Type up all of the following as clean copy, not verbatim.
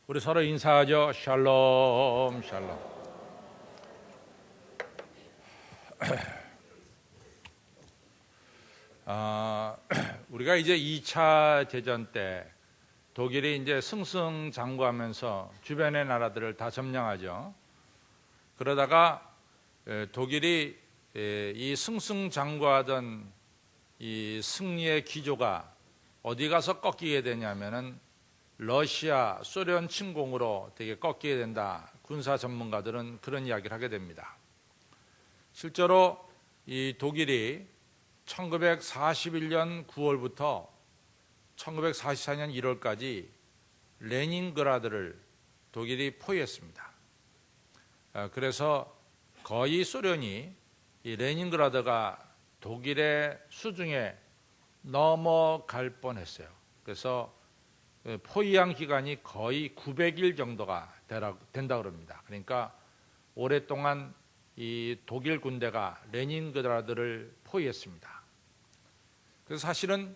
우리 서로 인사하죠. 샬롬, 샬롬. 우리가 이제 2차 대전 때 독일이 이제 승승장구하면서 주변의 나라들을 다 점령하죠. 그러다가 독일이 이 승승장구하던 이 승리의 기조가 어디 가서 꺾이게 되냐면은 러시아, 소련 침공으로 되게 꺾이게 된다. 군사 전문가들은 그런 이야기를 하게 됩니다. 실제로 이 독일이 1941년 9월부터 1944년 1월까지 레닌그라드를 독일이 포위했습니다. 그래서 거의 소련이 이 레닌그라드가 독일의 수중에 넘어갈 뻔했어요. 그래서 포위한 기간이 거의 900일 정도가 된다고 합니다. 그러니까 오랫동안 이 독일 군대가 레닌그라드를 포위했습니다. 그래서 사실은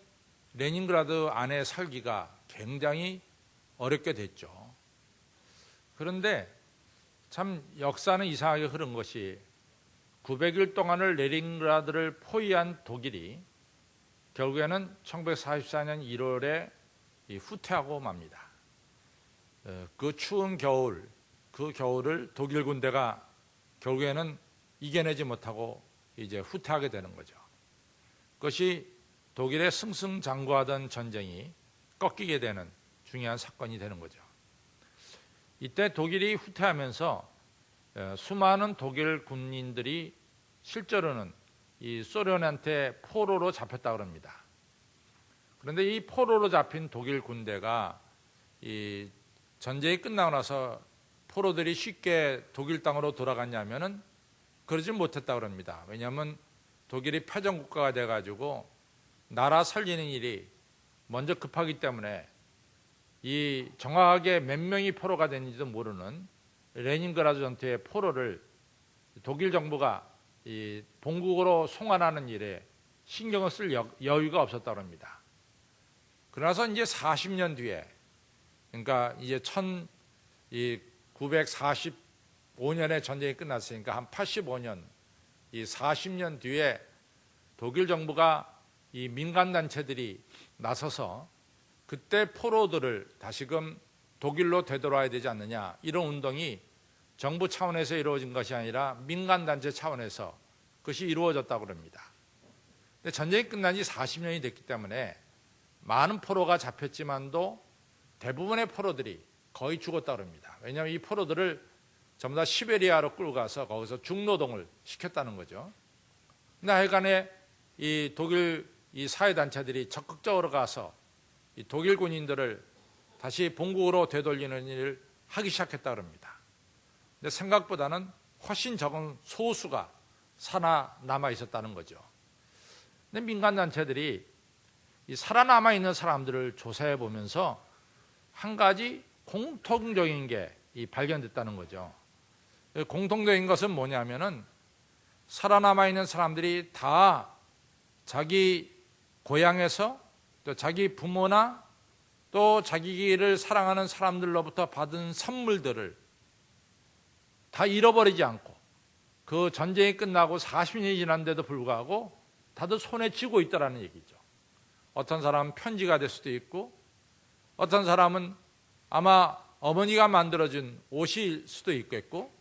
레닌그라드 안에 살기가 굉장히 어렵게 됐죠. 그런데 참 역사는 이상하게 흐른 것이 900일 동안을 레닌그라드를 포위한 독일이 결국에는 1944년 1월에 후퇴하고 맙니다. 그 추운 겨울, 그 겨울을 독일 군대가 결국에는 이겨내지 못하고 이제 후퇴하게 되는 거죠. 그것이 독일의 승승장구하던 전쟁이 꺾이게 되는 중요한 사건이 되는 거죠. 이때 독일이 후퇴하면서 수많은 독일 군인들이 실제로는 이 소련한테 포로로 잡혔다고 합니다. 그런데 이 포로로 잡힌 독일 군대가 이 전쟁이 끝나고 나서 포로들이 쉽게 독일 땅으로 돌아갔냐면은 그러지 못했다고 합니다. 왜냐하면 독일이 패전국가가 돼가지고 나라 살리는 일이 먼저 급하기 때문에 이 정확하게 몇 명이 포로가 됐는지도 모르는 레닌그라드 전투의 포로를 독일 정부가 이 본국으로 송환하는 일에 신경을 쓸 여유가 없었다고 합니다. 그러나서 이제 40년 뒤에, 그러니까 이제 1945년에 전쟁이 끝났으니까 한 85년, 이 40년 뒤에 독일 정부가 이 민간단체들이 나서서 그때 포로들을 다시금 독일로 되돌아야 되지 않느냐, 이런 운동이 정부 차원에서 이루어진 것이 아니라 민간단체 차원에서 그것이 이루어졌다고 합니다. 근데 전쟁이 끝난 지 40년이 됐기 때문에 많은 포로가 잡혔지만도 대부분의 포로들이 거의 죽었다고 합니다. 왜냐하면 이 포로들을 전부 다 시베리아로 끌고 가서 거기서 중노동을 시켰다는 거죠. 근데 하여간에 이 독일 이 사회단체들이 적극적으로 가서 이 독일 군인들을 다시 본국으로 되돌리는 일을 하기 시작했다고 합니다. 근데 생각보다는 훨씬 적은 소수가 살아남아 있었다는 거죠. 근데 민간단체들이 이 살아남아 있는 사람들을 조사해 보면서 한 가지 공통적인 게 발견됐다는 거죠. 공통적인 것은 뭐냐면은 살아남아 있는 사람들이 다 자기 고향에서 또 자기 부모나 또 자기를 사랑하는 사람들로부터 받은 선물들을 다 잃어버리지 않고 그 전쟁이 끝나고 40년이 지났는데도 불구하고 다들 손에 쥐고 있다는 얘기죠. 어떤 사람은 편지가 될 수도 있고 어떤 사람은 아마 어머니가 만들어준 옷일 수도 있겠고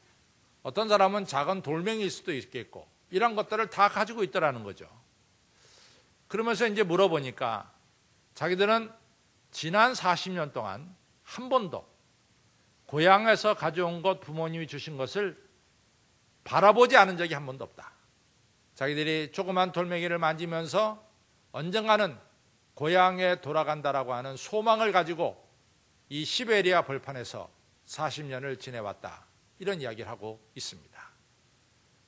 어떤 사람은 작은 돌멩이일 수도 있겠고 이런 것들을 다 가지고 있다는 거죠. 그러면서 이제 물어보니까 자기들은 지난 40년 동안 한 번도 고향에서 가져온 것, 부모님이 주신 것을 바라보지 않은 적이 한 번도 없다. 자기들이 조그만 돌멩이를 만지면서 언젠가는 고향에 돌아간다라고 하는 소망을 가지고 이 시베리아 벌판에서 40년을 지내왔다. 이런 이야기를 하고 있습니다.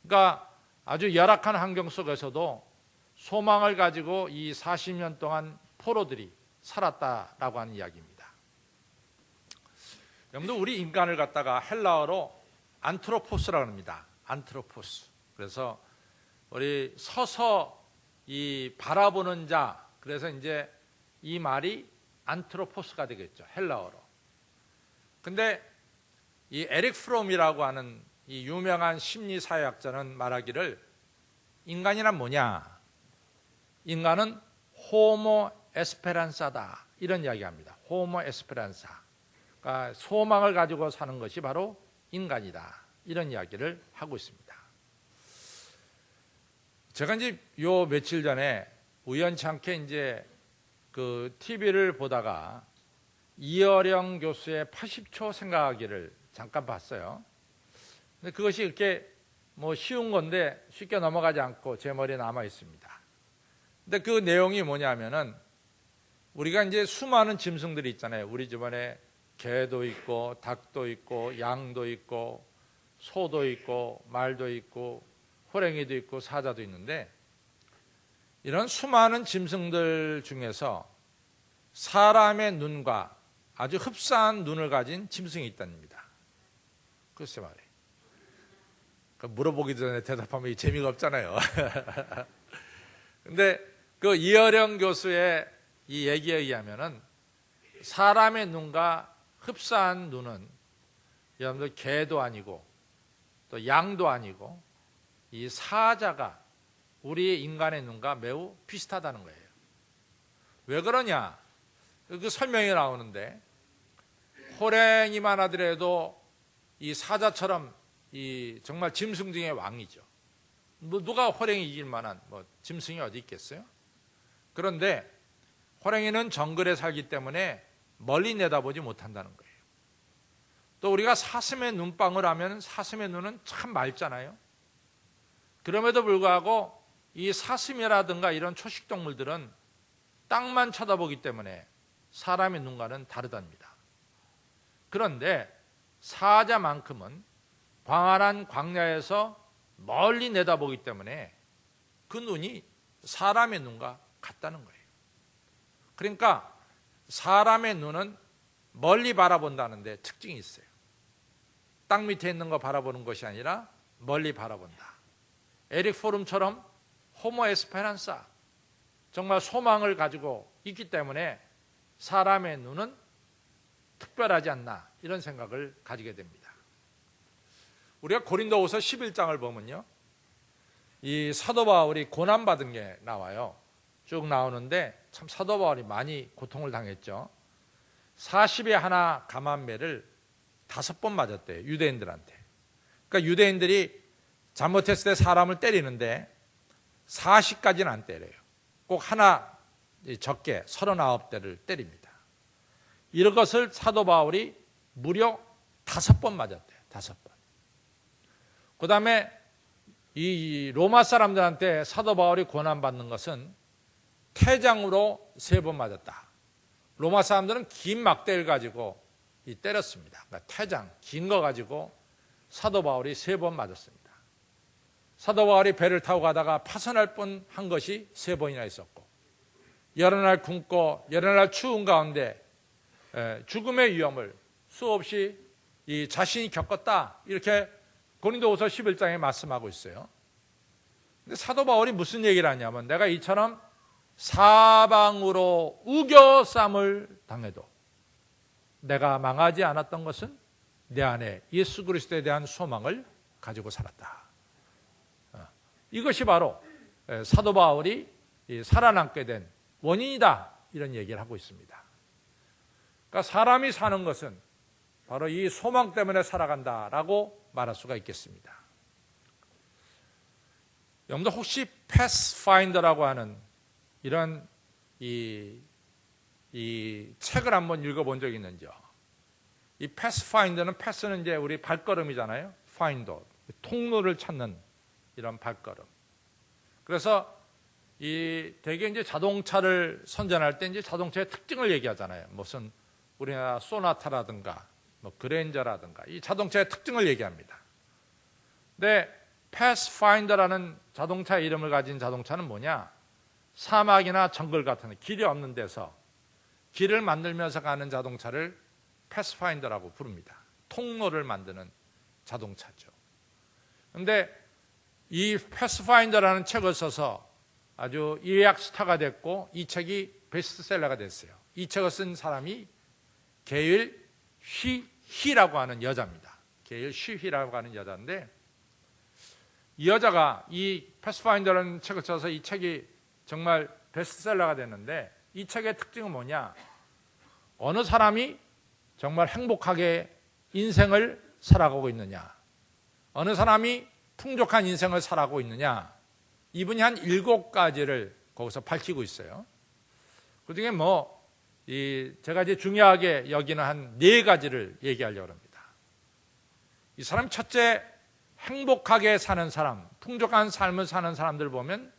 그러니까 아주 열악한 환경 속에서도 소망을 가지고 이 40년 동안 포로들이 살았다라고 하는 이야기입니다. 여러분들 우리 인간을 갖다가 헬라어로 안트로포스라고 합니다. 안트로포스. 그래서 우리 서서 이 바라보는 자, 그래서 이제 이 말이 안트로포스가 되겠죠. 헬라어로. 근데 이 에릭 프롬이라고 하는 이 유명한 심리사회학자는 말하기를 인간이란 뭐냐? 인간은 호모 에스페란사다. 이런 이야기합니다. 호모 에스페란사. 그러니까 소망을 가지고 사는 것이 바로 인간이다. 이런 이야기를 하고 있습니다. 제가 이제 요 며칠 전에 우연치 않게 이제 그 TV를 보다가 이어령 교수의 80초 생각하기를 잠깐 봤어요. 근데 그것이 이렇게 뭐 쉬운 건데 쉽게 넘어가지 않고 제 머리에 남아 있습니다. 근데 그 내용이 뭐냐면은 우리가 이제 수많은 짐승들이 있잖아요. 우리 집안에 개도 있고 닭도 있고 양도 있고 소도 있고 말도 있고 호랭이도 있고 사자도 있는데 이런 수많은 짐승들 중에서 사람의 눈과 아주 흡사한 눈을 가진 짐승이 있답니다. 글쎄 말이에요. 물어보기 전에 대답하면 재미가 없잖아요. 근데 그 이어령 교수의 이 얘기에 의하면은 사람의 눈과 흡사한 눈은 여러분들 개도 아니고 또 양도 아니고 이 사자가 우리 인간의 눈과 매우 비슷하다는 거예요. 왜 그러냐? 그 설명이 나오는데 호랭이만 하더라도 이 사자처럼 이 정말 짐승 중의 왕이죠. 뭐 누가 호랭이 이길 만한 뭐 짐승이 어디 있겠어요? 그런데 호랭이는 정글에 살기 때문에 멀리 내다보지 못한다는 거예요. 또 우리가 사슴의 눈방울 하면 사슴의 눈은 참 맑잖아요. 그럼에도 불구하고 이 사슴이라든가 이런 초식동물들은 땅만 쳐다보기 때문에 사람의 눈과는 다르답니다. 그런데 사자만큼은 광활한 광야에서 멀리 내다보기 때문에 그 눈이 사람의 눈과 같다는 거예요. 그러니까 사람의 눈은 멀리 바라본다는 데 특징이 있어요. 땅 밑에 있는 거 바라보는 것이 아니라 멀리 바라본다. 에릭 프롬처럼 호모 에스페란사, 정말 소망을 가지고 있기 때문에 사람의 눈은 특별하지 않나 이런 생각을 가지게 됩니다. 우리가 고린도후서 11장을 보면요, 이 사도 바울이 고난받은 게 나와요. 쭉 나오는데 참 사도 바울이 많이 고통을 당했죠. 40에 하나 감한매를 5번 맞았대요, 유대인들한테. 그러니까 유대인들이 잘못했을 때 사람을 때리는데 40까지는 안 때려요. 꼭 하나 적게 39대를 때립니다. 이런 것을 사도 바울이 무려 5번 맞았대요. 5번. 그 다음에 이 로마 사람들한테 사도 바울이 고난받는 것은 태장으로 3번 맞았다. 로마 사람들은 긴 막대를 가지고 때렸습니다. 그러니까 태장, 긴 거 가지고 사도 바울이 3번 맞았습니다. 사도 바울이 배를 타고 가다가 파손할 뻔한 것이 3번이나 있었고, 여러 날 굶고 여러 날 추운 가운데 죽음의 위험을 수없이 이 자신이 겪었다, 이렇게 고린도후서 11장에 말씀하고 있어요. 근데 사도 바울이 무슨 얘기를 하냐면, 내가 이처럼 사방으로 우겨쌈을 당해도 내가 망하지 않았던 것은 내 안에 예수 그리스도에 대한 소망을 가지고 살았다. 이것이 바로 사도 바울이 살아남게 된 원인이다, 이런 얘기를 하고 있습니다. 그러니까 사람이 사는 것은 바로 이 소망 때문에 살아간다라고 말할 수가 있겠습니다. 여러분들 혹시 패스파인더라고 하는 이런 이 책을 한번 읽어본 적이 있는지요? 이 패스파인더는, 패스는 이제 우리 발걸음이잖아요. 파인더, 통로를 찾는 이런 발걸음. 그래서 이 대개 이제 자동차를 선전할 때 이제 자동차의 특징을 얘기하잖아요. 무슨 우리나라 소나타라든가 뭐 그랜저라든가 이 자동차의 특징을 얘기합니다. 근데 패스파인더라는 자동차 이름을 가진 자동차는 뭐냐? 사막이나 정글 같은 길이 없는 데서 길을 만들면서 가는 자동차를 패스파인더라고 부릅니다. 통로를 만드는 자동차죠. 그런데 이 패스파인더라는 책을 써서 아주 예약 스타가 됐고, 이 책이 베스트셀러가 됐어요. 이 책을 쓴 사람이 게일 히라고 하는 여자입니다. 게일 쉬히라고 하는 여자인데, 이 여자가 이 패스파인더라는 책을 써서 이 책이 정말 베스트셀러가 됐는데, 이 책의 특징은 뭐냐? 어느 사람이 정말 행복하게 인생을 살아가고 있느냐, 어느 사람이 풍족한 인생을 살아가고 있느냐, 이분이 한 7가지를 거기서 밝히고 있어요. 그중에 제가 이제 중요하게 여기는 한 4가지를 얘기하려고 합니다. 이 사람 첫째, 행복하게 사는 사람, 풍족한 삶을 사는 사람들 보면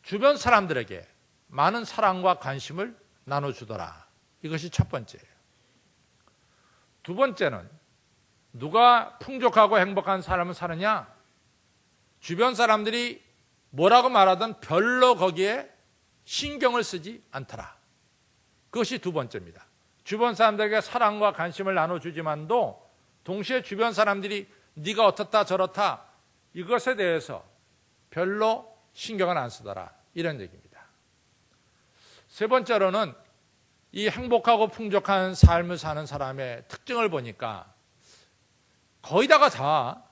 주변 사람들에게 많은 사랑과 관심을 나눠주더라. 이것이 첫 번째예요. 두 번째는 누가 풍족하고 행복한 삶을 사느냐? 주변 사람들이 뭐라고 말하든 별로 거기에 신경을 쓰지 않더라. 그것이 두 번째입니다. 주변 사람들에게 사랑과 관심을 나눠주지만도 동시에 주변 사람들이 네가 어떻다 저렇다 이것에 대해서 별로 신경을 안 쓰더라. 이런 얘기입니다. 세 번째로는 이 행복하고 풍족한 삶을 사는 사람의 특징을 보니까 거의 다가 다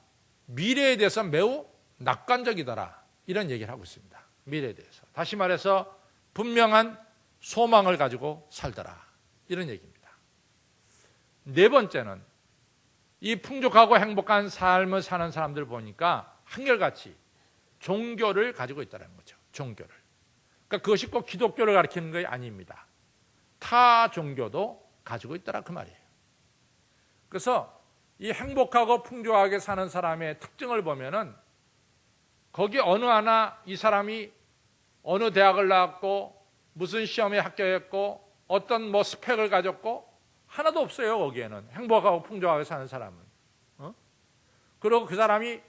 미래에 대해서 매우 낙관적이더라. 이런 얘기를 하고 있습니다. 미래에 대해서. 다시 말해서 분명한 소망을 가지고 살더라. 이런 얘기입니다. 네 번째는 이 풍족하고 행복한 삶을 사는 사람들 보니까 한결같이 종교를 가지고 있다는 거죠. 종교를. 그러니까 그것이 꼭 기독교를 가리키는 것이 아닙니다. 타 종교도 가지고 있더라 그 말이에요. 그래서 이 행복하고 풍족하게 사는 사람의 특징을 보면은 거기 어느 하나 이 사람이 어느 대학을 나왔고 무슨 시험에 합격했고 어떤 스펙을 가졌고 하나도 없어요. 거기에는 행복하고 풍족하게 사는 사람은. 그리고 그 사람이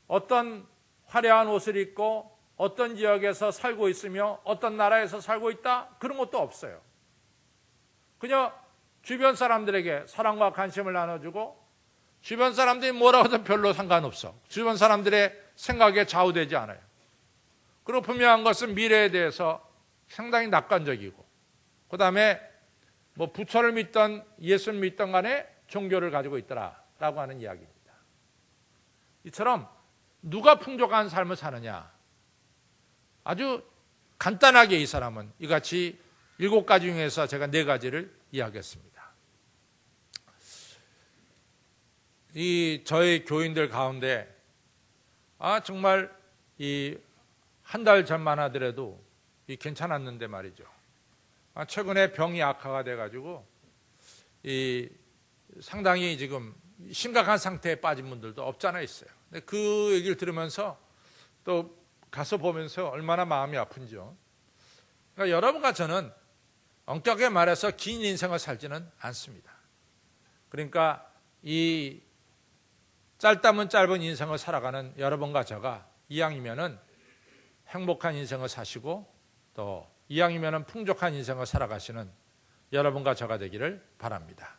어떤 화려한 옷을 입고 어떤 지역에서 살고 있으며 어떤 나라에서 살고 있다 그런 것도 없어요. 그냥 주변 사람들에게 사랑과 관심을 나눠주고 주변 사람들이 뭐라고 하든 별로 상관없어. 주변 사람들의 생각에 좌우되지 않아요. 그리고 분명한 것은 미래에 대해서 상당히 낙관적이고 그 다음에 부처를 믿던 예수를 믿던 간에 종교를 가지고 있더라라고 하는 이야기입니다. 이처럼 누가 풍족한 삶을 사느냐? 아주 간단하게 이 사람은 이같이 7가지 중에서 제가 4가지를 이야기했습니다. 저희 교인들 가운데 정말 한 달 전만 하더라도 괜찮았는데 말이죠. 최근에 병이 악화가 돼가지고 상당히 지금 심각한 상태에 빠진 분들도 없잖아 있어요. 근데 그 얘기를 들으면서 또 가서 보면서 얼마나 마음이 아픈지요. 그러니까 여러분과 저는 엄격하게 말해서 긴 인생을 살지는 않습니다. 그러니까 이 짧다면 짧은 인생을 살아가는 여러분과 저가 이왕이면은 행복한 인생을 사시고 또 이왕이면은 풍족한 인생을 살아가시는 여러분과 저가 되기를 바랍니다.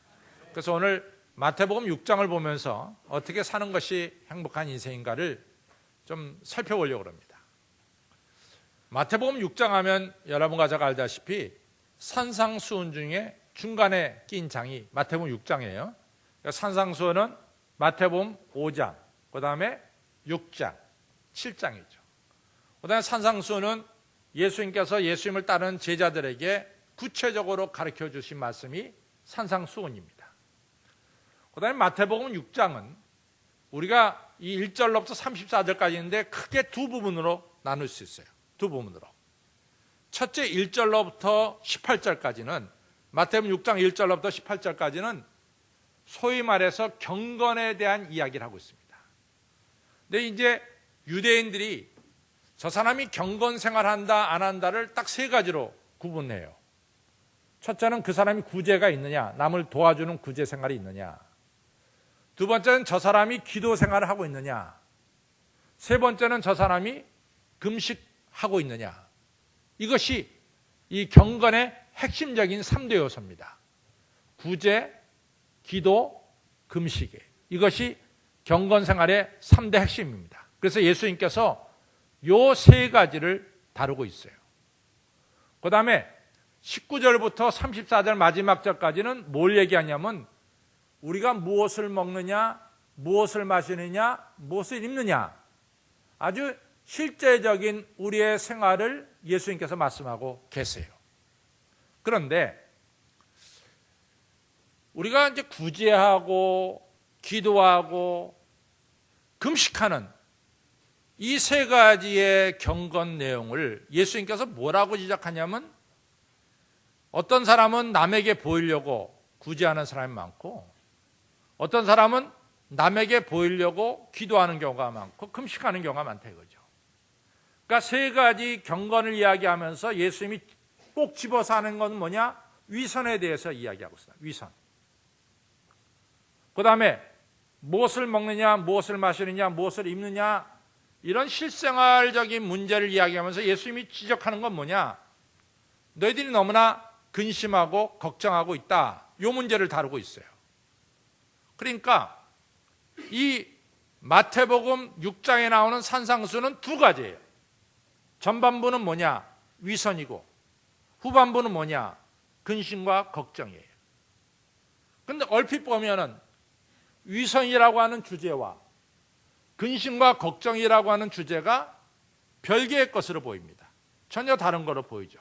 그래서 오늘 마태복음 6장을 보면서 어떻게 사는 것이 행복한 인생인가를 좀 살펴보려고 합니다. 마태복음 6장 하면 여러분과 제가 알다시피 산상수훈 중에 중간에 낀 장이 마태복음 6장이에요. 그러니까 산상수훈은 마태복음 5장, 그 다음에 6장, 7장이죠. 그 다음에 산상수훈은 예수님께서 예수님을 따르는 제자들에게 구체적으로 가르쳐 주신 말씀이 산상수훈입니다. 그 다음에 마태복음 6장은 우리가 이 1절로부터 34절까지 있는데 크게 두 부분으로 나눌 수 있어요. 두 부분으로. 첫째 1절로부터 18절까지는 마태복음 6장 1절로부터 18절까지는 소위 말해서 경건에 대한 이야기를 하고 있습니다. 근데 이제 유대인들이 저 사람이 경건 생활한다 안 한다를 딱 3가지로 구분해요. 첫째는 그 사람이 구제가 있느냐, 남을 도와주는 구제 생활이 있느냐. 두 번째는 저 사람이 기도 생활을 하고 있느냐. 세 번째는 저 사람이 금식하고 있느냐. 이것이 이 경건의 핵심적인 3대 요소입니다. 구제, 기도, 금식에 이것이 경건 생활의 3대 핵심입니다. 그래서 예수님께서 요 3가지를 다루고 있어요. 그 다음에 19절부터 34절 마지막 절까지는 뭘 얘기하냐면 우리가 무엇을 먹느냐, 무엇을 마시느냐, 무엇을 입느냐, 아주 실제적인 우리의 생활을 예수님께서 말씀하고 계세요. 그런데 우리가 이제 구제하고 기도하고 금식하는 이 세 가지의 경건 내용을 예수님께서 뭐라고 지적하냐면, 어떤 사람은 남에게 보이려고 구제하는 사람이 많고, 어떤 사람은 남에게 보이려고 기도하는 경우가 많고 금식하는 경우가 많다 이거죠. 그러니까 세 가지 경건을 이야기하면서 예수님이 꼭 집어서 하는 건 뭐냐? 위선에 대해서 이야기하고 있어요. 위선. 그 다음에 무엇을 먹느냐, 무엇을 마시느냐, 무엇을 입느냐, 이런 실생활적인 문제를 이야기하면서 예수님이 지적하는 건 뭐냐? 너희들이 너무나 근심하고 걱정하고 있다. 이 문제를 다루고 있어요. 그러니까 이 마태복음 6장에 나오는 산상수는 두 가지예요. 전반부는 뭐냐? 위선이고, 후반부는 뭐냐? 근심과 걱정이에요. 그런데 얼핏 보면은 위선이라고 하는 주제와 근심과 걱정이라고 하는 주제가 별개의 것으로 보입니다. 전혀 다른 거로 보이죠.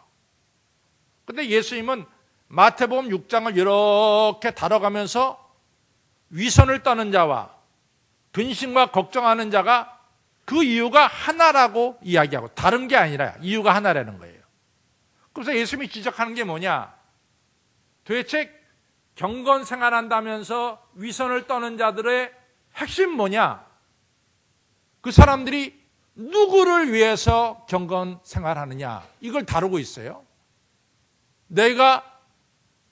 그런데 예수님은 마태복음 6장을 이렇게 다뤄가면서 위선을 떠는 자와 근심과 걱정하는 자가 그 이유가 하나라고 이야기하고, 다른 게 아니라 이유가 하나라는 거예요. 그래서 예수님이 지적하는 게 뭐냐? 도대체 경건 생활한다면서 위선을 떠는 자들의 핵심 뭐냐? 그 사람들이 누구를 위해서 경건 생활하느냐, 이걸 다루고 있어요. 내가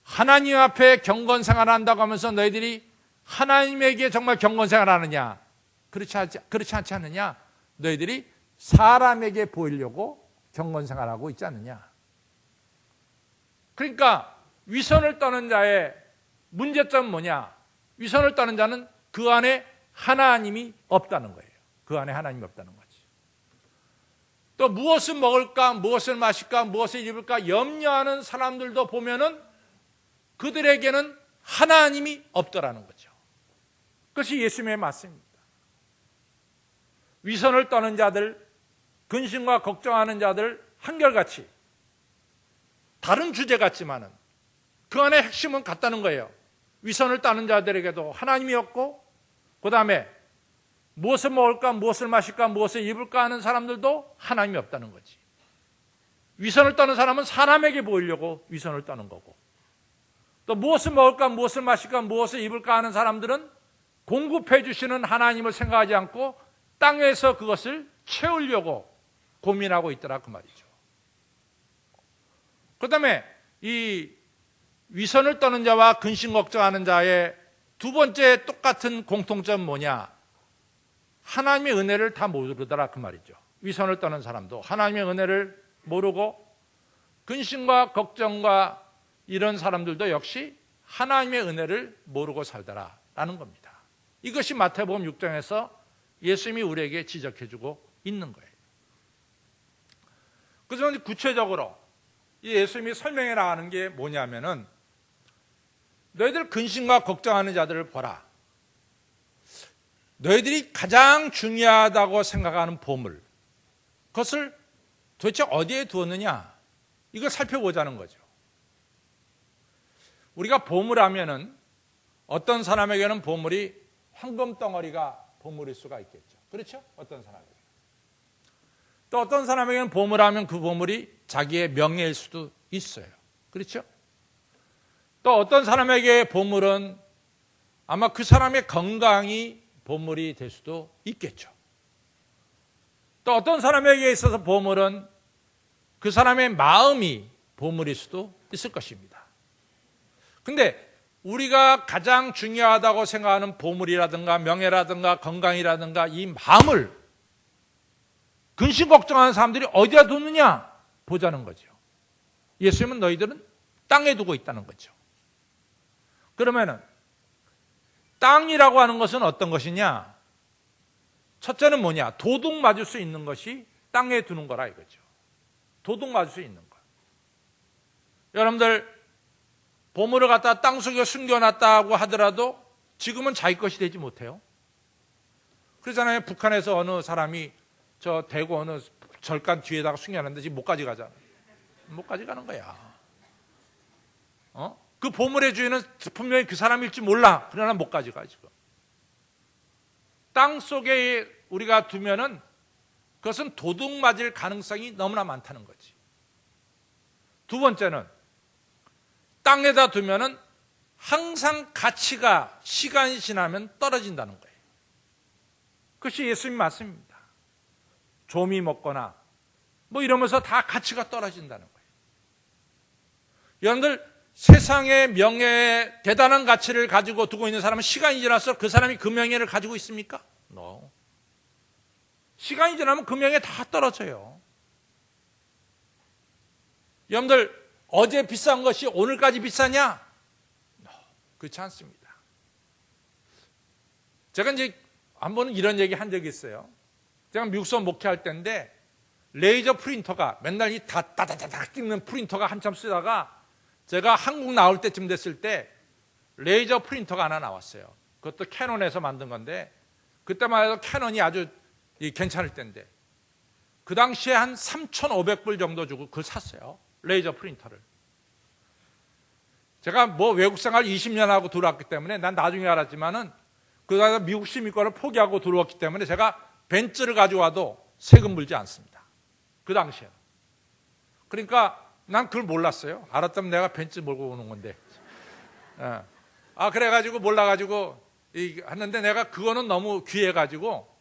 하나님 앞에 경건 생활한다고 하면서 너희들이 하나님에게 정말 경건 생활하느냐? 그렇지 않지 않느냐? 너희들이 사람에게 보이려고 경건 생활하고 있지 않느냐? 그러니까 위선을 떠는 자의 문제점은 뭐냐? 위선을 떠는 자는 그 안에 하나님이 없다는 거예요. 그 안에 하나님이 없다는 거지. 또 무엇을 먹을까, 무엇을 마실까, 무엇을 입을까 염려하는 사람들도 보면은 그들에게는 하나님이 없더라는 거죠. 그것이 예수님의 말씀입니다. 위선을 떠는 자들, 근심과 걱정하는 자들 한결같이 다른 주제 같지만은 그 안에 핵심은 같다는 거예요. 위선을 떠는 자들에게도 하나님이 없고, 그 다음에 무엇을 먹을까, 무엇을 마실까, 무엇을 입을까 하는 사람들도 하나님이 없다는 거지. 위선을 떠는 사람은 사람에게 보이려고 위선을 떠는 거고, 또 무엇을 먹을까, 무엇을 마실까, 무엇을 입을까 하는 사람들은 공급해 주시는 하나님을 생각하지 않고 땅에서 그것을 채우려고 고민하고 있더라 그 말이죠. 그 다음에 이 위선을 떠는 자와 근심 걱정하는 자의 두 번째 똑같은 공통점은 뭐냐? 하나님의 은혜를 다 모르더라 그 말이죠. 위선을 떠는 사람도 하나님의 은혜를 모르고, 근심과 걱정과 이런 사람들도 역시 하나님의 은혜를 모르고 살더라라는 겁니다. 이것이 마태복음 6장에서 예수님이 우리에게 지적해주고 있는 거예요. 그래서 구체적으로 이 예수님이 설명해 나가는 게 뭐냐면은, 너희들 근심과 걱정하는 자들을 보라. 너희들이 가장 중요하다고 생각하는 보물, 그것을 도대체 어디에 두었느냐? 이걸 살펴보자는 거죠. 우리가 보물하면은 어떤 사람에게는 보물이 황금 덩어리가 보물일 수가 있겠죠. 그렇죠? 어떤 사람에게. 또 어떤 사람에게는 보물하면 그 보물이 자기의 명예일 수도 있어요. 그렇죠? 또 어떤 사람에게 보물은 아마 그 사람의 건강이 보물이 될 수도 있겠죠. 또 어떤 사람에게 있어서 보물은 그 사람의 마음이 보물일 수도 있을 것입니다. 근데 우리가 가장 중요하다고 생각하는 보물이라든가 명예라든가 건강이라든가 이 마음을 근심 걱정하는 사람들이 어디다 두느냐 보자는 거죠. 예수님은 너희들은 땅에 두고 있다는 거죠. 그러면은 땅이라고 하는 것은 어떤 것이냐? 첫째는 뭐냐? 도둑 맞을 수 있는 것이 땅에 두는 거라 이거죠. 도둑 맞을 수 있는 거. 여러분들 보물을 갖다 땅속에 숨겨놨다고 하더라도 지금은 자기 것이 되지 못해요. 그러잖아요. 북한에서 어느 사람이 저 대구 어느 절간 뒤에다가 숨겨놨는데 지금 못 가져가잖아. 못 가져가는 거야. 그 보물의 주인은 분명히 그 사람일지 몰라. 그러나 못 가져가 지금. 땅 속에 우리가 두면은 그것은 도둑 맞을 가능성이 너무나 많다는 거지. 두 번째는 땅에다 두면은 항상 가치가 시간이 지나면 떨어진다는 거예요. 그것이 예수님 말씀입니다. 조미 먹거나 뭐 이러면서 다 가치가 떨어진다는 거예요. 여러분들 세상의 명예에 대단한 가치를 가지고 두고 있는 사람은 시간이 지나서 그 사람이 그 명예를 가지고 있습니까? No. 시간이 지나면 그 명예 다 떨어져요. 여러분들 어제 비싼 것이 오늘까지 비싸냐? No. 그렇지 않습니다. 제가 이제 한 번은 이런 얘기 한 적이 있어요. 제가 미국서 목회할 때인데 레이저 프린터가 맨날 이 다다다닥 찍는 프린터가 한참 쓰다가 제가 한국 나올 때쯤 됐을 때 레이저 프린터가 하나 나왔어요. 그것도 캐논에서 만든 건데 그때만 해도 캐논이 아주 괜찮을 때인데 그 당시에 한 3,500불 정도 주고 그걸 샀어요. 레이저 프린터를. 제가 뭐 외국 생활 20년 하고 들어왔기 때문에 난 나중에 알았지만은 그다음에 미국 시민권을 포기하고 들어왔기 때문에 제가 벤츠를 가져와도 세금 물지 않습니다. 그 당시에. 그러니까 난 그걸 몰랐어요. 알았다면 내가 벤츠 몰고 오는 건데. 그래가지고 몰라가지고 했는데 내가 그거는 너무 귀해가지고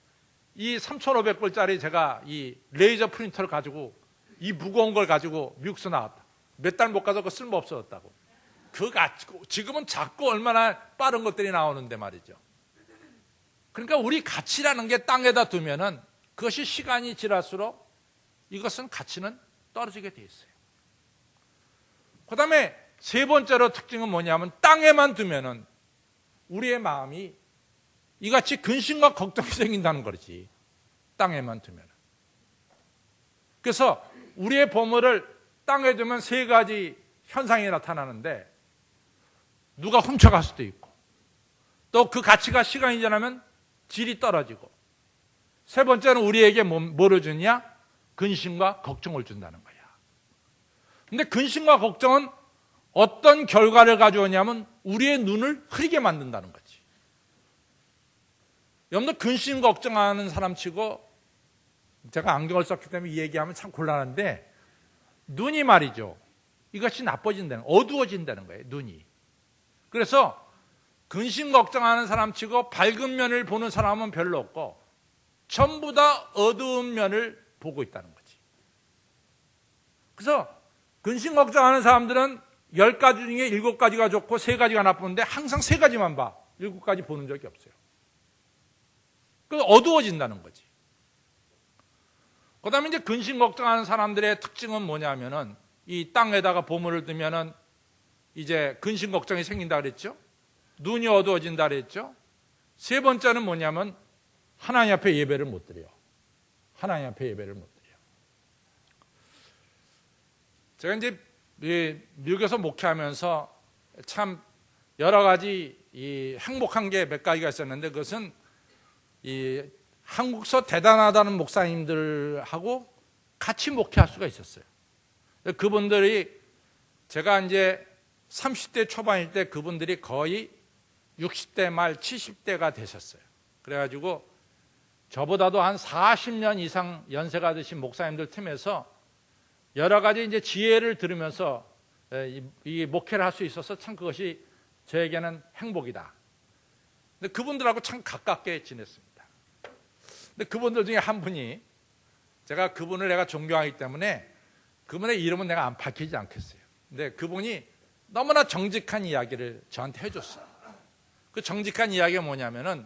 이 3,500불짜리 제가 이 레이저 프린터를 가지고 이 무거운 걸 가지고 미국서 나왔다. 몇 달 못 가서 그 쓸모 없어졌다고. 그거 가지고 지금은 작고 얼마나 빠른 것들이 나오는데 말이죠. 그러니까 우리 가치라는 게 땅에다 두면은 그것이 시간이 지날수록 이것은 가치는 떨어지게 돼 있어요. 그 다음에 세 번째로 특징은 뭐냐면 땅에만 두면은 우리의 마음이 이같이 근심과 걱정이 생긴다는 거지. 땅에만 두면은. 그래서 우리의 보물을 땅에 두면 세 가지 현상이 나타나는데 누가 훔쳐갈 수도 있고 또 그 가치가 시간이 지나면 질이 떨어지고 세 번째는 우리에게 뭐를 주냐? 근심과 걱정을 준다는 거야. 근데 근심과 걱정은 어떤 결과를 가져오냐면 우리의 눈을 흐리게 만든다는 거지. 여러분들 근심 걱정하는 사람 치고 제가 안경을 썼기 때문에 이 얘기하면 참 곤란한데 눈이 말이죠. 이것이 나빠진다는 거예요. 어두워진다는 거예요. 눈이. 그래서 근심 걱정하는 사람 치고 밝은 면을 보는 사람은 별로 없고 전부 다 어두운 면을 보고 있다는 거지. 그래서 근심 걱정하는 사람들은 10가지 중에 7가지가 좋고 3가지가 나쁜데 항상 3가지만 봐. 7가지 보는 적이 없어요. 그 어두워진다는 거지. 그 다음에 이제 근심 걱정하는 사람들의 특징은 뭐냐면은 이 땅에다가 보물을 두면은 이제 근심 걱정이 생긴다 그랬죠? 눈이 어두워진다 그랬죠? 세 번째는 뭐냐면 하나님 앞에 예배를 못 드려요. 하나님 앞에 예배를 못 드려요. 제가 이제 미국에서 목회하면서 참 여러 가지 이 행복한 게 몇 가지가 있었는데 그것은 이 한국서 대단하다는 목사님들하고 같이 목회할 수가 있었어요. 그분들이 제가 이제 30대 초반일 때 그분들이 거의 60대 말 70대가 되셨어요. 그래가지고 저보다도 한 40년 이상 연세가 드신 목사님들 틈에서 여러 가지 이제 지혜를 들으면서 이 목회를 할 수 있어서 참 그것이 저에게는 행복이다. 근데 그분들하고 참 가깝게 지냈습니다. 근데 그분들 중에 한 분이 제가 그분을 내가 존경하기 때문에 그분의 이름은 내가 안 밝히지 않겠어요. 근데 그분이 너무나 정직한 이야기를 저한테 해줬어요. 그 정직한 이야기가 뭐냐면은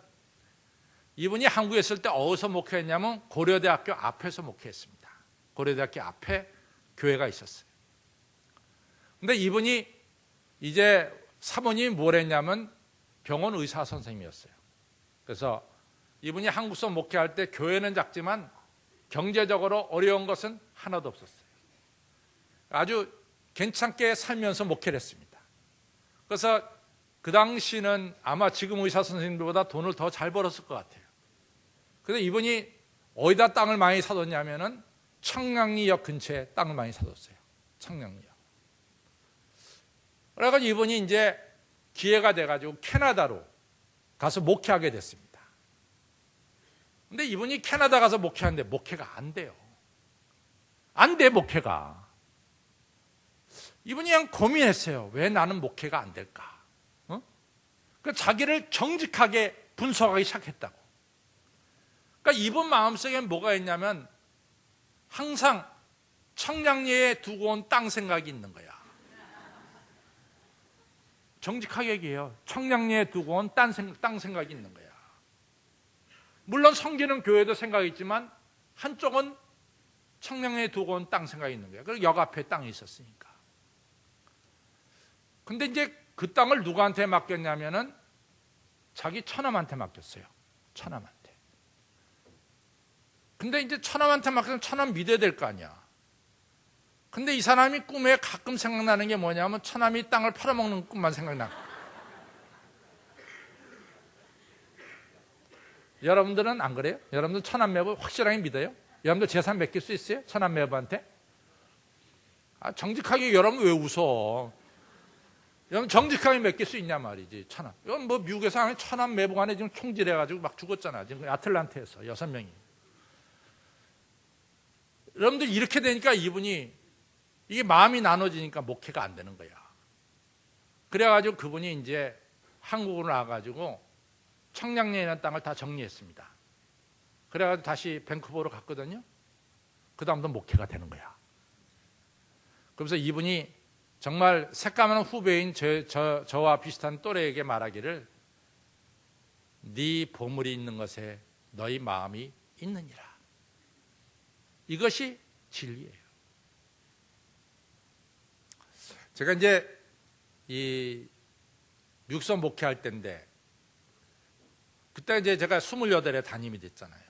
이분이 한국에 있을 때 어디서 목회했냐면 고려대학교 앞에서 목회했습니다. 고려대학교 앞에 교회가 있었어요. 근데 이분이 이제 사모님이 뭘 했냐면 병원 의사 선생님이었어요. 그래서 이분이 한국서 목회할 때 교회는 작지만 경제적으로 어려운 것은 하나도 없었어요. 아주 괜찮게 살면서 목회를 했습니다. 그래서 그 당시는 아마 지금 의사 선생님들보다 돈을 더 잘 벌었을 것 같아요. 그래서 이분이 어디다 땅을 많이 사뒀냐면은 청량리역 근처에 땅을 많이 사뒀어요. 청량리역. 그래가지고 이분이 이제 기회가 돼가지고 캐나다로 가서 목회하게 됐습니다. 근데 이분이 캐나다 가서 목회하는데 목회가 안 돼요. 안 돼, 목회가. 이분이 그냥 고민했어요. 왜 나는 목회가 안 될까? 그 자기를 정직하게 분석하기 시작했다고. 그러니까 이분 마음속에 뭐가 있냐면 항상 청량리에 두고 온 땅 생각이 있는 거야. 정직하게 얘기해요. 청량리에 두고 온 땅 생각이 있는 거야. 물론 섬기는 교회도 생각이 있지만 한쪽은 청량리에 두고 온 땅 생각이 있는 거야. 그리고 역 앞에 땅이 있었으니까. 근데 이제 그 땅을 누구한테 맡겼냐면은 자기 처남한테 맡겼어요. 처남한테. 근데 이제 처남한테 맡기면 처남 믿어야 될 거 아니야. 근데 이 사람이 꿈에 가끔 생각나는 게 뭐냐면 처남이 땅을 팔아먹는 꿈만 생각나. 여러분들은 안 그래요? 여러분들 처남 매부 확실하게 믿어요? 여러분들 재산 맡길 수 있어요? 처남 매부한테? 정직하게 여러분 왜 웃어? 여러분 정직하게 맡길 수 있냐 말이지. 처남. 이건 뭐 미국에서 하면 처남 매부간에 지금 총질해가지고 막 죽었잖아. 지금 아틀란타에서 6명이. 여러분들 이렇게 되니까 이분이 이게 마음이 나눠지니까 목회가 안 되는 거야. 그래가지고 그분이 이제 한국으로 나와가지고 청량리에 있는 땅을 다 정리했습니다. 그래가지고 다시 밴쿠버로 갔거든요. 그 다음부터 목회가 되는 거야. 그래서 이분이 정말 새까만 후배인 저와 비슷한 또래에게 말하기를 네 보물이 있는 것에 너희 마음이 있느니라. 이것이 진리예요. 제가 이제 이 육선 목회할 때인데 그때 이제 제가 28에 담임이 됐잖아요.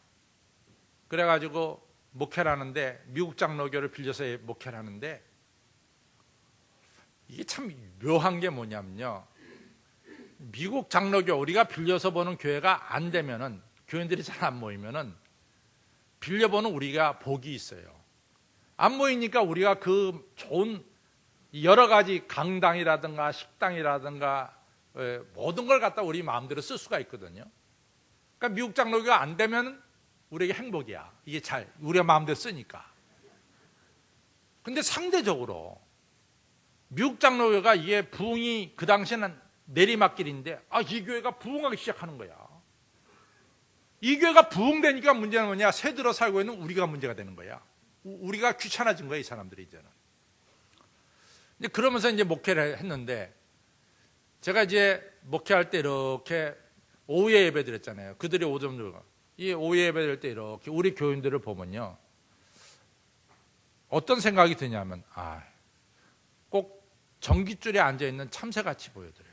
그래가지고 목회를 하는데 미국 장로교를 빌려서 목회를 하는데 이게 참 묘한 게 뭐냐면요. 미국 장로교 우리가 빌려서 보는 교회가 안 되면은 교인들이 잘 안 모이면은 빌려보는 우리가 복이 있어요. 안 모이니까 우리가 그 좋은 여러 가지 강당이라든가 식당이라든가 모든 걸 갖다 우리 마음대로 쓸 수가 있거든요. 그러니까 미국 장로교가 안 되면 우리에게 행복이야. 이게 잘 우리가 마음대로 쓰니까. 근데 상대적으로 미국 장로교가 이게 부흥이 그 당시에는 내리막길인데 이 교회가 부흥하기 시작하는 거야. 이 교회가 부흥되니까 문제는 뭐냐? 새 들어 살고 있는 우리가 문제가 되는 거야. 우리가 귀찮아진 거야, 이 사람들이 이제는. 이제 그러면서 이제 목회를 했는데 제가 이제 목회할 때 이렇게 오후에 예배 드렸잖아요. 그들이 오전 들어가. 이 오후에 예배 드릴 때 이렇게 우리 교인들을 보면요. 어떤 생각이 드냐면 꼭 전깃줄에 앉아있는 참새같이 보여드려요.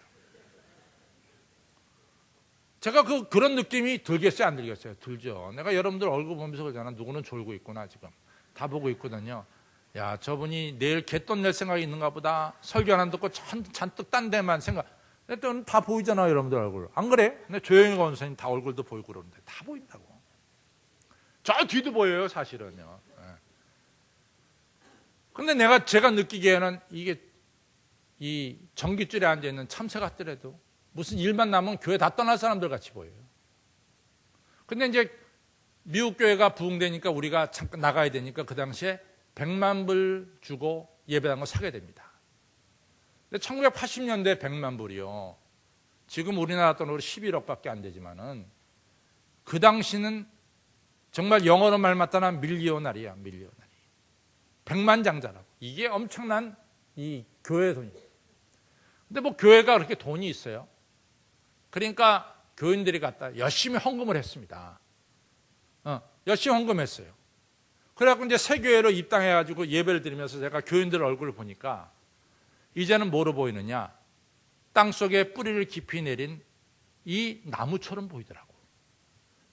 제가 그런 느낌이 들겠어요, 안 들겠어요? 들죠. 내가 여러분들 얼굴 보면서 그러잖아. 누구는 졸고 있구나, 지금. 다 보고 있거든요. 야, 저분이 내일 개돈 낼 생각이 있는가 보다. 설교 하나 듣고 잔뜩 딴 데만 생각. 그랬더니 다 보이잖아요, 여러분들 얼굴. 안 그래? 근데 조용히 건 선생님 다 얼굴도 보이고 그러는데 다 보인다고. 저 뒤도 보여요, 사실은요. 근데 제가 느끼기에는 이게 이 전깃줄에 앉아있는 참새 같더라도 무슨 일만 나면 교회 다 떠날 사람들 같이 보여요. 근데 이제 미국 교회가 부흥되니까 우리가 잠깐 나가야 되니까 그 당시에 100만 불 주고 예배당 걸 사게 됩니다. 근데 1980년대 100만 불이요. 지금 우리나라 돈으로 11억밖에 안 되지만은 그 당시는 정말 영어로 말 맞다나 밀리오나리야, 밀리오나리. 100만 장자라고. 이게 엄청난 이 교회 돈이에요. 근데 뭐 교회가 그렇게 돈이 있어요. 그러니까 교인들이 갖다 열심히 헌금을 했습니다. 열심히 헌금했어요. 그래갖고 이제 새 교회로 입당해가지고 예배를 드리면서 제가 교인들 얼굴을 보니까 이제는 뭐로 보이느냐? 땅 속에 뿌리를 깊이 내린 이 나무처럼 보이더라고.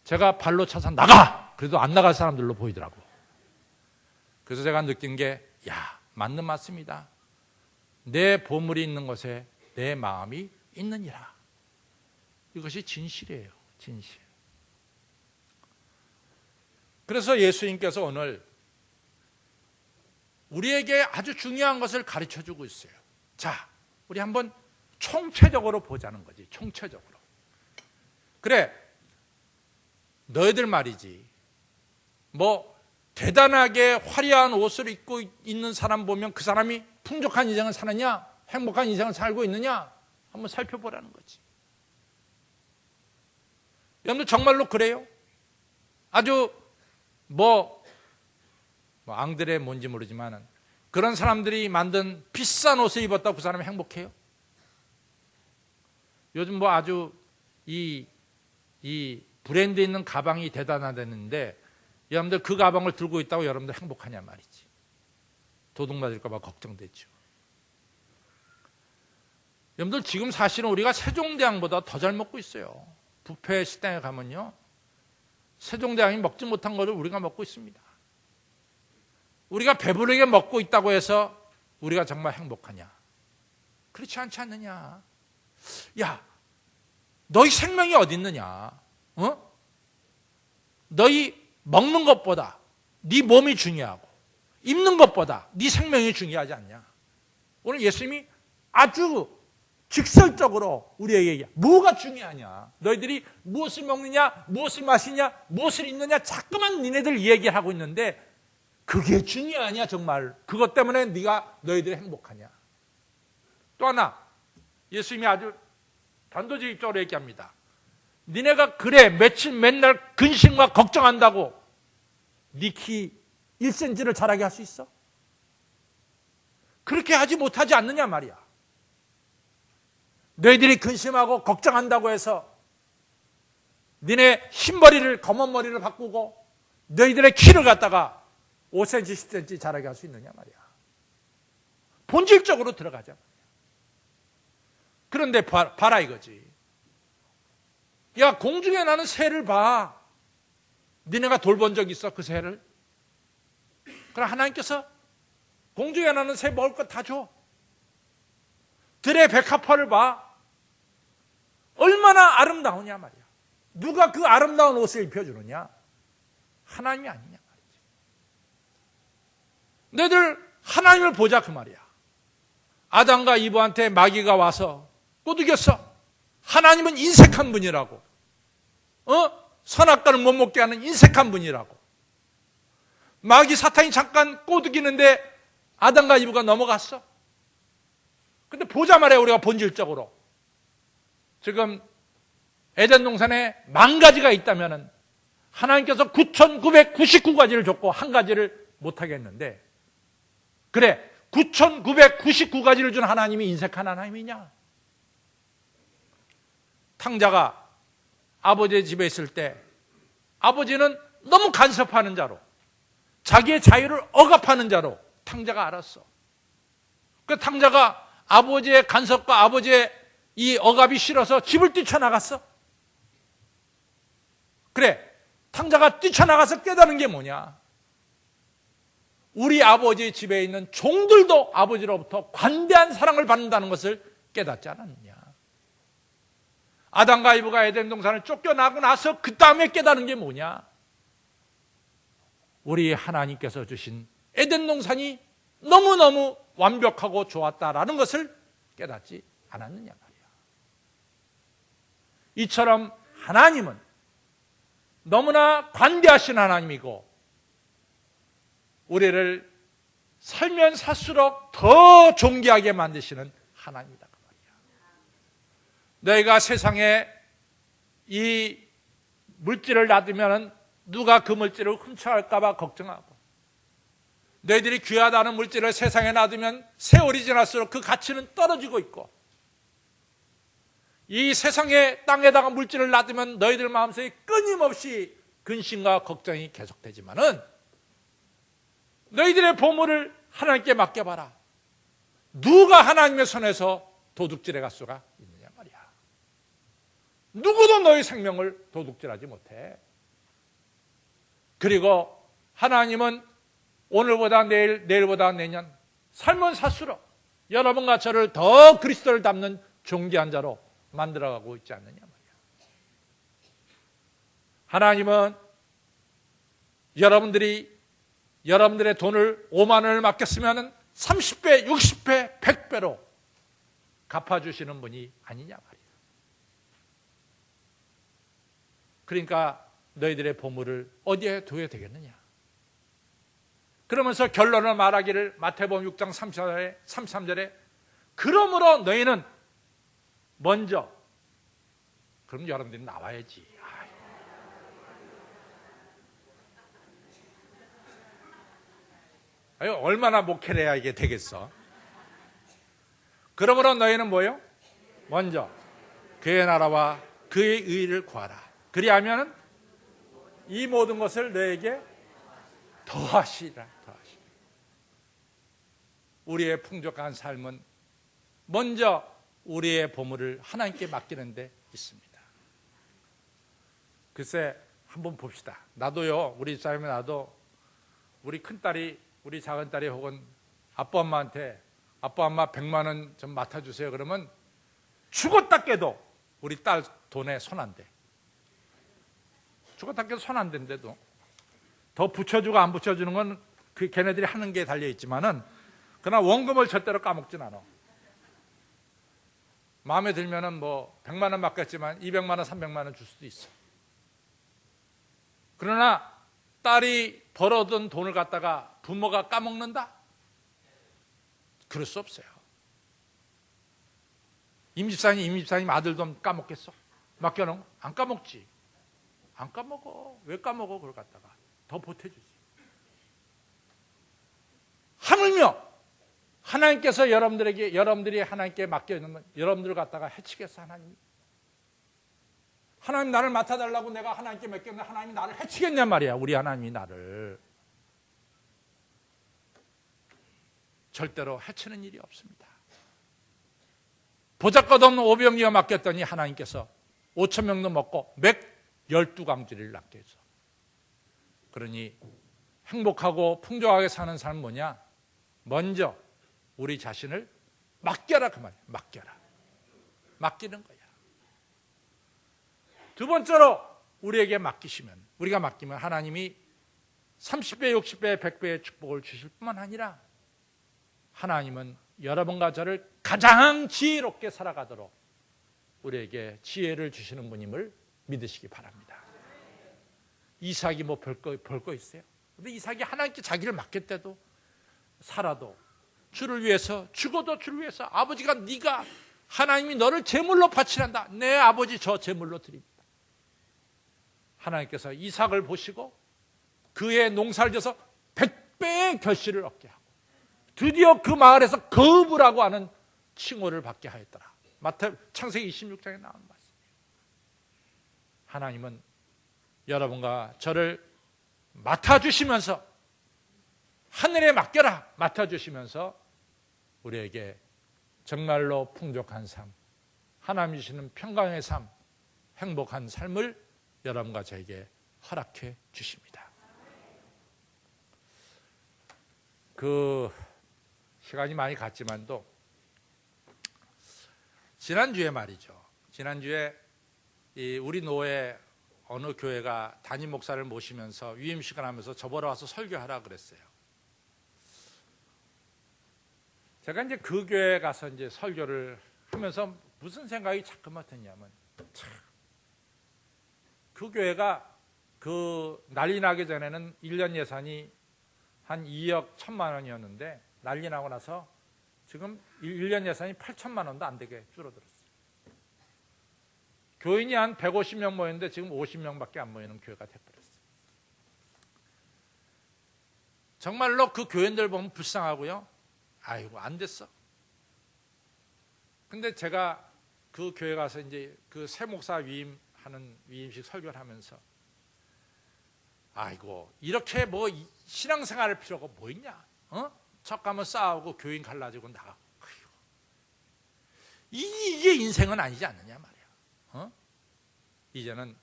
제가 발로 차서 나가! 그래도 안 나갈 사람들로 보이더라고. 그래서 제가 느낀 게, 맞는 말씀이다. 내 보물이 있는 것에 내 마음이 있느니라. 이것이 진실이에요. 진실. 그래서 예수님께서 오늘 우리에게 아주 중요한 것을 가르쳐주고 있어요. 자, 우리 한번 총체적으로 보자는 거지. 총체적으로. 그래, 너희들 말이지, 뭐 대단하게 화려한 옷을 입고 있는 사람 보면 그 사람이 풍족한 인생을 사느냐, 행복한 인생을 살고 있느냐 한번 살펴보라는 거지. 여러분들 정말로 그래요? 아주 뭐 앙드레 뭔지 모르지만 그런 사람들이 만든 비싼 옷을 입었다고 그 사람이 행복해요? 요즘 뭐 아주 이 브랜드 있는 가방이 대단하다는데 여러분들 그 가방을 들고 있다고 여러분들 행복하냐 말이지. 도둑 맞을까 봐 걱정되죠. 여러분들 지금 사실은 우리가 세종대왕보다 더 잘 먹고 있어요. 뷔페 식당에 가면요, 세종대왕이 먹지 못한 것을 우리가 먹고 있습니다. 우리가 배부르게 먹고 있다고 해서 우리가 정말 행복하냐? 그렇지 않지 않느냐? 야, 너희 생명이 어디 있느냐? 너희 먹는 것보다 네 몸이 중요하고 입는 것보다 네 생명이 중요하지 않냐? 오늘 예수님이 아주 직설적으로 우리에게 얘기해. 뭐가 중요하냐? 너희들이 무엇을 먹느냐, 무엇을 마시냐, 무엇을 입느냐 자꾸만 니네들 얘기하고 있는데 그게 중요하냐 정말? 그것 때문에 너희들이 행복하냐? 또 하나, 예수님이 아주 단도직입적으로 얘기합니다. 니네가 그래 맨날 근심과 걱정한다고 네 키 1cm를 자라게 할 수 있어? 그렇게 하지 못하지 않느냐 말이야. 너희들이 근심하고 걱정한다고 해서 니네 흰머리를 검은 머리를 바꾸고 너희들의 키를 갖다가 5cm, 10cm 자라게 할 수 있느냐 말이야. 본질적으로 들어가자 말이야. 그런데 봐라 이거지. 야, 공중에 나는 새를 봐. 니네가 돌본 적 있어, 그 새를? 그럼 하나님께서 공중에 나는 새 먹을 것 다 줘. 들의 백합화를 봐. 얼마나 아름다우냐 말이야. 누가 그 아름다운 옷을 입혀주느냐? 하나님이 아니냐 말이지. 너희들 하나님을 보자 그 말이야. 아담과 이브한테 마귀가 와서 꼬드겼어. 하나님은 인색한 분이라고. 선악과를 못 먹게 하는 인색한 분이라고. 마귀 사탄이 잠깐 꼬드기는데 아담과 이브가 넘어갔어. 근데 보자 말이야, 우리가 본질적으로. 지금 에덴 동산에 10,000가지가 있다면 하나님께서 9,999가지를 줬고 한 가지를 못하게 했는데, 그래 9,999가지를 준 하나님이 인색한 하나님이냐? 탕자가 아버지의 집에 있을 때 아버지는 너무 간섭하는 자로, 자기의 자유를 억압하는 자로 탕자가 알았어. 그 탕자가 아버지의 간섭과 아버지의 이 억압이 싫어서 집을 뛰쳐나갔어. 그래, 탕자가 뛰쳐나가서 깨달은 게 뭐냐? 우리 아버지 집에 있는 종들도 아버지로부터 관대한 사랑을 받는다는 것을 깨닫지 않았느냐? 아담과 이브가 에덴 동산을 쫓겨나고 나서 그 다음에 깨달은 게 뭐냐? 우리 하나님께서 주신 에덴 동산이 너무너무 완벽하고 좋았다라는 것을 깨닫지 않았느냐 말이야. 이처럼 하나님은 너무나 관대하신 하나님이고 우리를 살면 살수록 더 존귀하게 만드시는 하나님이다 그 말이야. 너희가 세상에 이 물질을 놔두면 누가 그 물질을 훔쳐갈까 봐 걱정하고, 너희들이 귀하다는 물질을 세상에 놔두면 세월이 지날수록 그 가치는 떨어지고 있고, 이 세상의 땅에다가 물질을 놔두면 너희들 마음속에 끊임없이 근심과 걱정이 계속되지만은 너희들의 보물을 하나님께 맡겨봐라. 누가 하나님의 손에서 도둑질해 갈 수가 있느냐 말이야. 누구도 너희 생명을 도둑질하지 못해. 그리고 하나님은 오늘보다 내일, 내일보다 내년, 살면 살수록 여러분과 저를 더 그리스도를 닮는 존귀한 자로 만들어가고 있지 않느냐 말이야. 하나님은 여러분들의 돈을 5만 원을 맡겼으면 30배, 60배, 100배로 갚아주시는 분이 아니냐 말이야. 그러니까 너희들의 보물을 어디에 둬야 되겠느냐. 그러면서 결론을 말하기를 마태복음 6장 33절에 그러므로 너희는 먼저, 그럼 여러분들이 나와야지. 아유, 얼마나 목회를 해야 이게 되겠어. 그러므로 너희는 뭐요? 먼저 그의 나라와 그의 의를 구하라. 그리하면 이 모든 것을 너에게 더하시리라. 우리의 풍족한 삶은 먼저 우리의 보물을 하나님께 맡기는 데 있습니다. 글쎄 한번 봅시다. 나도요, 우리 집사람이 나도 우리 큰딸이, 우리 작은딸이 혹은 아빠 엄마한테 아빠 엄마 100만 원 좀 맡아주세요 그러면 죽었다 깨도 우리 딸 돈에 손 안 대. 죽었다 깨도 손 안 된대도 더 붙여주고 안 붙여주는 건 그 걔네들이 하는 게 달려있지만은 그러나 원금을 절대로 까먹진 않아. 마음에 들면은 뭐 100만 원 맡겼지만 200만 원, 300만 원 줄 수도 있어. 그러나 딸이 벌어둔 돈을 갖다가 부모가 까먹는다? 그럴 수 없어요. 임집사님 아들 돈 까먹겠어? 맡겨놓은 거? 안 까먹지. 안 까먹어. 왜 까먹어? 그걸 갖다가 더 보태주지. 하물며 하나님께서 여러분들이 하나님께 맡겨있는 여러분들을 갖다가 해치겠어, 하나님? 하나님 나를 맡아달라고 내가 하나님께 맡겼는데 하나님이 나를 해치겠냔 말이야. 우리 하나님이 나를. 절대로 해치는 일이 없습니다. 보잘것없는 오병이어 맡겼더니 하나님께서 5,000명도 먹고 맥 12강주리를 낳게 해서. 그러니 행복하고 풍족하게 사는 삶은 뭐냐? 먼저 우리 자신을 맡겨라, 그 말이야. 맡기는 거야. 두 번째로 우리에게 우리가 맡기면 하나님이 30배, 60배, 100배의 축복을 주실 뿐만 아니라 하나님은 여러분과 저를 가장 지혜롭게 살아가도록 우리에게 지혜를 주시는 분임을 믿으시기 바랍니다. 이삭이 뭐 별 거 있어요? 근데 이삭이 하나님께 자기를 맡겼대도 살아도 주를 위해서, 죽어도 주를 위해서 아버지가 네가 하나님이 너를 제물로 바치란다. 내 아버지 저 제물로 드립니다. 하나님께서 이삭을 보시고 그의 농사를 져서 100배의 결실을 얻게 하고 드디어 그 마을에서 거부라고 하는 칭호를 받게 하였더라. 창세기 26장에 나온 말씀이에요. 하나님은 여러분과 저를 맡아주시면서 하늘에 맡겨라 맡아주시면서 우리에게 정말로 풍족한 삶, 하나님 주시는 평강의 삶, 행복한 삶을 여러분과 저에게 허락해 주십니다. 그 시간이 많이 갔지만도 지난주에 말이죠. 지난주에 우리 노회 어느 교회가 담임 목사를 모시면서 위임식을 하면서 저보러 와서 설교하라 그랬어요. 제가 이제 그 교회에 가서 이제 설교를 하면서 무슨 생각이 자꾸만 드냐면, 그 교회가 그 난리 나기 전에는 1년 예산이 한 2억 1천만 원이었는데 난리 나고 나서 지금 1년 예산이 8천만 원도 안 되게 줄어들었어요. 교인이 한 150명 모였는데 지금 50명밖에 안 모이는 교회가 돼버렸어요. 정말로 그 교인들 보면 불쌍하고요. 아이고 안 됐어. 근데 제가 그 교회 가서 이제 그 새 목사 위임하는 위임식 설교를 하면서 아이고 이렇게 뭐 신앙생활할 필요가 뭐 있냐? 척 가면 싸우고 교인 갈라지고 나가고 이게 인생은 아니지 않느냐 말이야. 이제는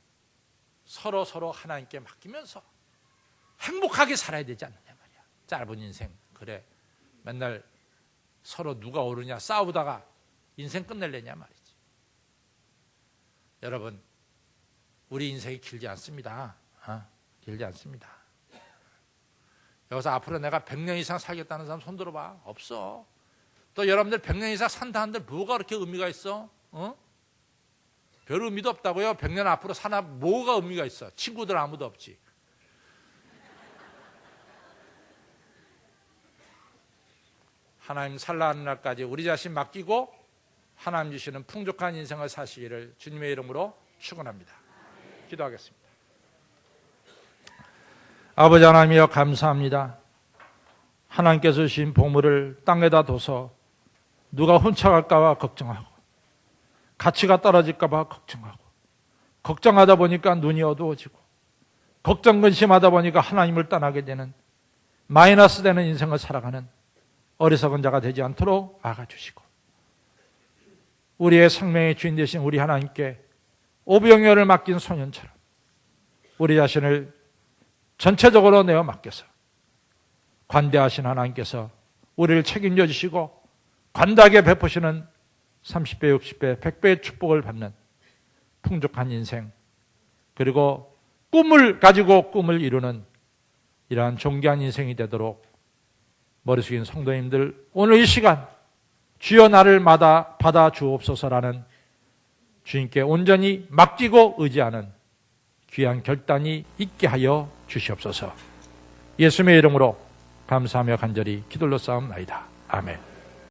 서로 하나님께 맡기면서 행복하게 살아야 되지 않느냐 말이야. 짧은 인생 그래 맨날 서로 누가 옳으냐 싸우다가 인생 끝낼래냐 말이지. 여러분, 우리 인생이 길지 않습니다. 길지 않습니다. 여기서 앞으로 내가 100년 이상 살겠다는 사람 손 들어봐. 없어. 또 여러분들 100년 이상 산다는데 뭐가 그렇게 의미가 있어? 별 의미도 없다고요. 100년 앞으로 사나 뭐가 의미가 있어? 친구들 아무도 없지. 하나님 살라는 날까지 우리 자신 맡기고 하나님 주시는 풍족한 인생을 사시기를 주님의 이름으로 축원합니다. 기도하겠습니다. 아버지 하나님이여 감사합니다. 하나님께서 주신 보물을 땅에다 둬서 누가 훔쳐갈까 봐 걱정하고 가치가 떨어질까 봐 걱정하고 걱정하다 보니까 눈이 어두워지고 걱정 근심하다 보니까 하나님을 떠나게 되는 마이너스 되는 인생을 살아가는 어리석은 자가 되지 않도록 막아주시고 우리의 생명의 주인 되신 우리 하나님께 오병이어를 맡긴 소년처럼 우리 자신을 전체적으로 내어 맡겨서 관대하신 하나님께서 우리를 책임져 주시고 관대하게 베푸시는 30배, 60배, 100배의 축복을 받는 풍족한 인생, 그리고 꿈을 가지고 꿈을 이루는 이러한 존귀한 인생이 되도록 머리 숙인 성도님들 오늘 이 시간 주여 나를 받아 주옵소서라는 주님께 온전히 맡기고 의지하는 귀한 결단이 있게 하여 주시옵소서. 예수님의 이름으로 감사하며 간절히 기도로 싸움나이다. 아멘.